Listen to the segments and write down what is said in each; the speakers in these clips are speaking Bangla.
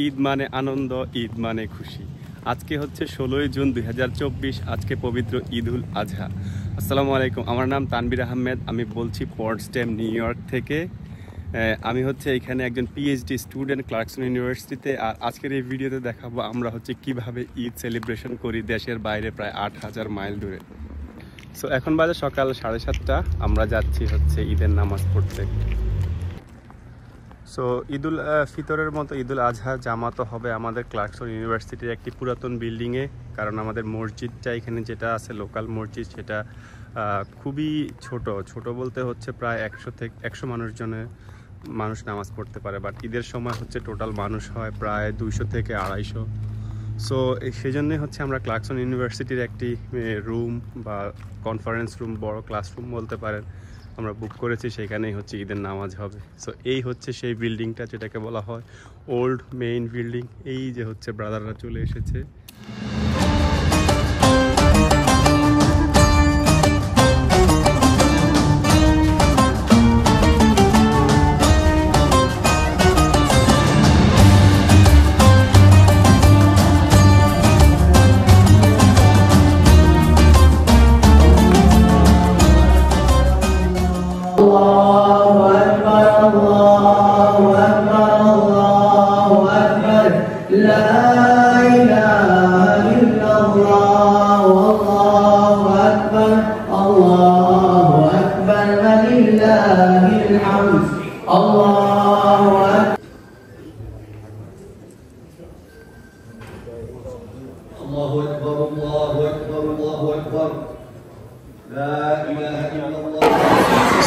ঈদ মানে আনন্দ, ঈদ মানে খুশি। আজকে হচ্ছে 16ই জুন 2024, আজকে পবিত্র ঈদুল আজহা। আসসালামু আলাইকুম, আমার নাম তানবির আহমেদ, আমি বলছি পোর্টসডেম নিউ ইয়র্ক থেকে। আমি হচ্ছে এখানে একজন পিএইচডি স্টুডেন্ট ক্লার্কসন ইউনিভার্সিটিতে। আর আজকের এই ভিডিওতে দেখাবো আমরা হচ্ছে কিভাবে ঈদ সেলিব্রেশন করি দেশের বাইরে প্রায় 8000 মাইল দূরে। সো এখন বাজে সকাল 7:30, আমরা যাচ্ছি হচ্ছে ঈদের নামাজ পড়তে। সো ঈদুল ফিতরের মতো ঈদুল আজহা জামাতও হবে আমাদের ক্লার্কসন ইউনিভার্সিটির একটি পুরাতন বিল্ডিংয়ে, কারণ আমাদের মসজিদটা এখানে যেটা আছে লোকাল মসজিদ সেটা খুবই ছোট বলতে হচ্ছে প্রায় 100 মানুষ নামাজ পড়তে পারে, বাট ঈদের সময় হচ্ছে টোটাল মানুষ হয় প্রায় 200 থেকে 250। সো সেই জন্যই হচ্ছে আমরা ক্লার্কসন ইউনিভার্সিটির একটি রুম বা কনফারেন্স রুম, বড় ক্লাসরুম বলতে পারেন, আমরা বুক করেছি, সেখানেই হচ্ছে ঈদের নামাজ হবে। সো এই হচ্ছে সেই বিল্ডিংটা যেটাকে বলা হয় ওল্ড মেইন বিল্ডিং। এই যে হচ্ছে ব্রাদাররা চলে এসেছে।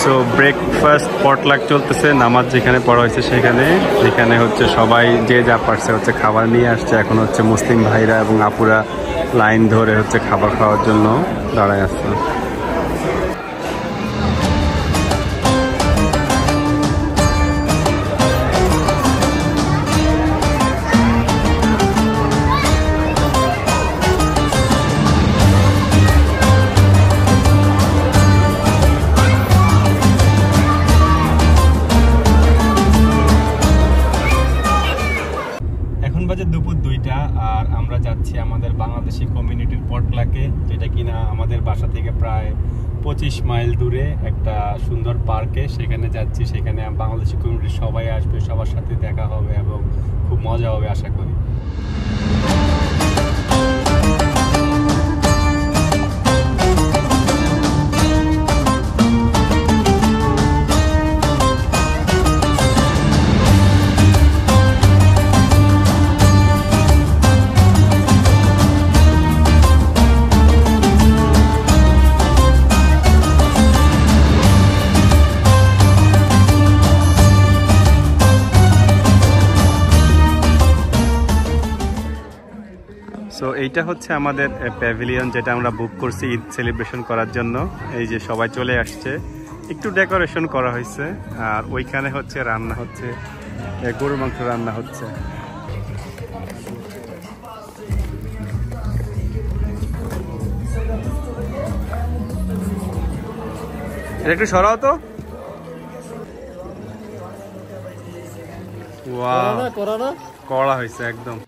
সো ব্রেকফাস্ট পটলাক চলতেছে, নামাজ যেখানে পড়া হয়েছে সেখানে হচ্ছে সবাই যে যা পারছে হচ্ছে খাবার নিয়ে আসছে। এখন হচ্ছে মুসলিম ভাইরা এবং আপুরা লাইন ধরে হচ্ছে খাবার খাওয়ার জন্য দাঁড়ায় আসছে। দুপুর 2টা, আর আমরা যাচ্ছি আমাদের বাংলাদেশি কমিউনিটির পটলাকে, যেটা কিনা আমাদের বাসা থেকে প্রায় 25 মাইল দূরে একটা সুন্দর পার্কে। সেখানে যাচ্ছি, সেখানে বাংলাদেশি কমিউনিটির সবাই আসবে, সবার সাথে দেখা হবে এবং খুব মজা হবে আশা করি। সো এইটা হচ্ছে আমাদের প্যাভিলিয়ন, যেটা আমরা বুক করছি ঈদ সেলিব্রেশন করার জন্য। এই যে সবাই চলে আসছে, একটু ডেকোরেশন করা হয়েছে, আর ওইখানে হচ্ছে রান্না হচ্ছে, গরুর মাংস রান্না হচ্ছে। এটা একটু সরাও তো। করা হয়েছে একদম।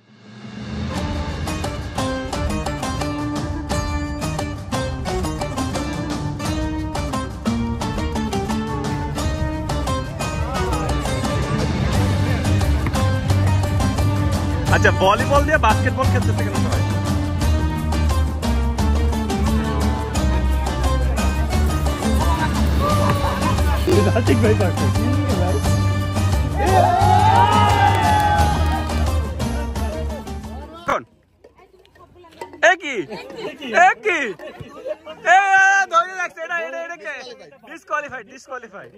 আচ্ছা, ভলিবল দিয়ে বাস্কেটবল খেলতেছে কেন সবাই? ঠিক ভাই, ডিসকোয়ালিফাইড।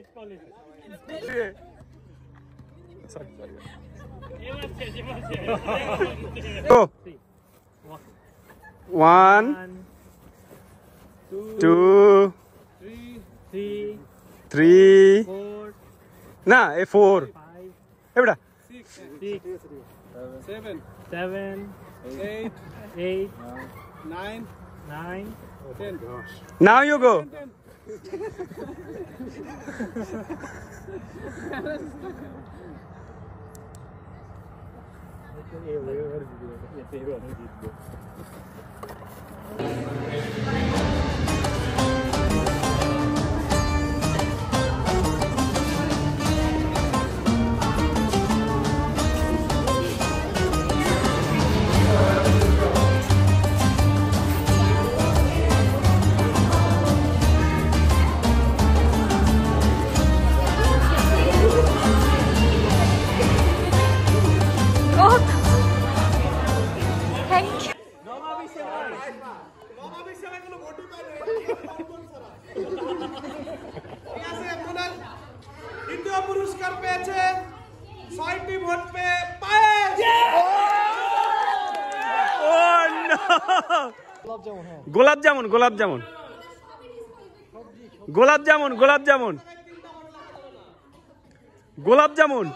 Go. 1, 2, 3. না, 4. এবড়া 6, 7, 8, 9, 10. Now you go. দ্বিতীয় পুরস্কার পেয়েছে 6টি ভোট পেয়ে পায়েস। গোলাপ জামুন গোলাপ জামুন গোলাপ জামুন গোলাপ জামুন গোলাপ জামুন